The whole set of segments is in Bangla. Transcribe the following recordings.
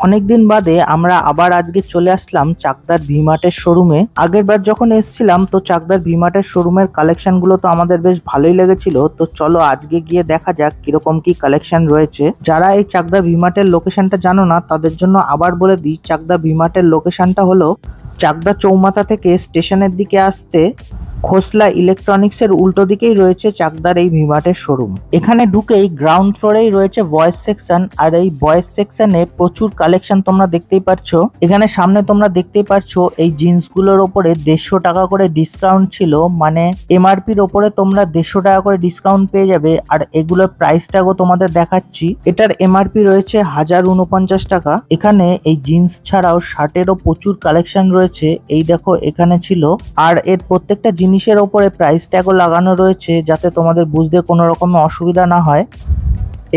অনেকদিন বাদে আমরা আবার আজকে চলে আসলাম চাকদার ভিমার্টের শোরুমে। আগের বার যখন এসেছিলাম তো চাকদার ভিমার্টের শোরুমের কালেকশন গুলো তো আমাদের বেশ ভালোই লেগেছিল। তো চলো আজকে গিয়ে দেখা যাক কিরকম কি কালেকশন রয়েছে। যারা এই চাকদার ভিমার্টের লোকেশনটা জানো না তাদের জন্য আবার বলে দিই, চাকদা ভিমার্টের লোকেশনটা হলো চাকদা চৌমাথা থেকে স্টেশনের দিকে আসতে খোসলা ইলেকট্রনিক্স এর উল্টো দিকেই রয়েছে চাকদার এই ভিমার্টের শোরুম। এখানে ঢুকেই গ্রাউন্ড ফ্লোরেই রয়েছে বয়েজ সেকশন, আর এই বয়েজ সেকশনে প্রচুর কালেকশন তোমরা দেখতেই পাচ্ছ। এখানে সামনে তোমরা দেখতেই পাচ্ছ এই জিন্স গুলোর ওপরে 150 টাকা করে ডিসকাউন্ট ছিল, মানে এমআরপির ওপরে তোমরা 150 টাকা করে ডিসকাউন্ট পেয়ে যাবে। আর এগুলোর প্রাইস ট্যাগও তোমাদের দেখাচ্ছি। এটার এমআরপি রয়েছে 1049 টাকা। এখানে এই জিন্স ছাড়াও শার্টেরও প্রচুর কালেকশন রয়েছে। এই দেখো এখানে ছিল, আর এর প্রত্যেকটা জিনিসের ওপরে প্রাইস ট্যাগও লাগানো রয়েছে যাতে তোমাদের বুঝতে কোনো রকম অসুবিধা না হয়।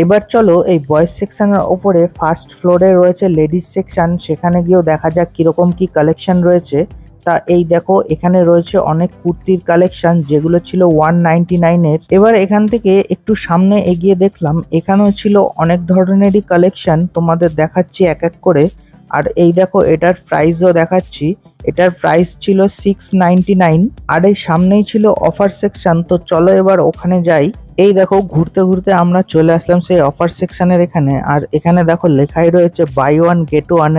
এবার চলো এই বয়েজ সেকশনের ওপরে ফার্স্ট ফ্লোরে রয়েছে লেডিস সেকশন, সেখানে গিয়েও দেখা যাক কিরকম কি কালেকশন রয়েছে। তা এই দেখো এখানে রয়েছে অনেক কুর্তির কালেকশন যেগুলো ছিল 199 এর। এবার এখান থেকে একটু সামনে এগিয়ে দেখলাম এখানেও ছিল অনেক ধরনেরই কালেকশন, তোমাদের দেখাচ্ছি এক এক করে। আর এই দেখো এটার প্রাইসও দেখাচ্ছি। এটার প্রাইস ছিল 699। আর এই সামনেই ছিল অফার সেকশন, তো চলো এবার ওখানে যাই। এই দেখো ঘুরতে ঘুরতে আমরা চলে আসলাম সেই অফার সেকশনের এখানে। আর এখানে দেখো লেখাই রয়েছে বাই ওয়ান গেট ওয়ান,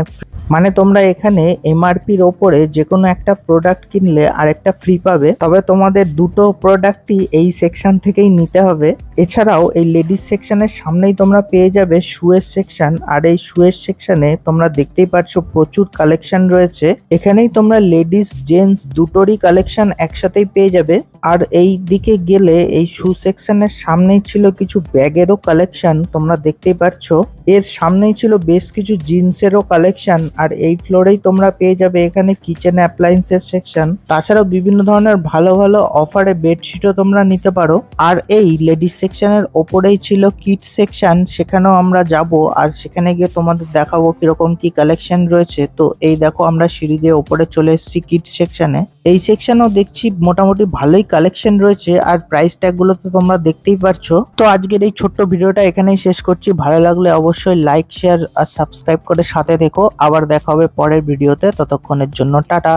মানে তোমরা এখানে এমআরপির ওপরে যে কোনো একটা প্রোডাক্ট কিনলে আরেকটা ফ্রি পাবে। তবে তোমাদের দুটো প্রোডাক্টই এই সেকশন থেকেই নিতে হবে। এছাড়াও এই লেডিস সেকশনের সামনেই তোমরা পেয়ে যাবে শুয়ের সেকশন, আর এই শুয়ের সেকশনে তোমরা দেখতেই পাচ্ছ প্রচুর কালেকশন রয়েছে। এখানেই তোমরা লেডিস জেন্টস দুটোরই কালেকশন একসাথেই পেয়ে যাবে। আর এই দিকে গেলে এই শু সেকশনের সামনেই ছিল কিছু ব্যাগেরও কালেকশন, তোমরা দেখতেই পাচ্ছ। এর সামনেই ছিল বেশ কিছু জিন্সেরও কালেকশন। আর এই ফ্লোরেই তোমরা পেয়ে যাবে এখানে কিচেন অ্যাপ্লায়েন্সের সেকশন। তাছাড়াও বিভিন্ন ধরনের ভালো ভালো অফারে বেডশিটও তোমরা নিতে পারো। আর এই লেডিস সেকশনের ওপরেই ছিল কিড সেকশন, সেখানেও আমরা যাব আর সেখানে গিয়ে তোমাদের দেখাবো কিরকম কি কালেকশন রয়েছে। তো এই দেখো আমরা সিঁড়ি দিয়ে ওপরে চলে এসেছি কিড সেকশনে। এই সেকশনেও দেখছি মোটামুটি ভালোই কালেকশন রয়েছে, আর প্রাইস ট্যাগ গুলো তো তোমরা দেখতেই পারছো। তো আজকের এই ছোট্ট ভিডিওটা এখানেই শেষ করছি। ভালো লাগলে অবশ্যই লাইক শেয়ার আর সাবস্ক্রাইব করে সাথে থেকো। আবার দেখা হবে পরের ভিডিওতে, ততক্ষণের জন্য টাটা।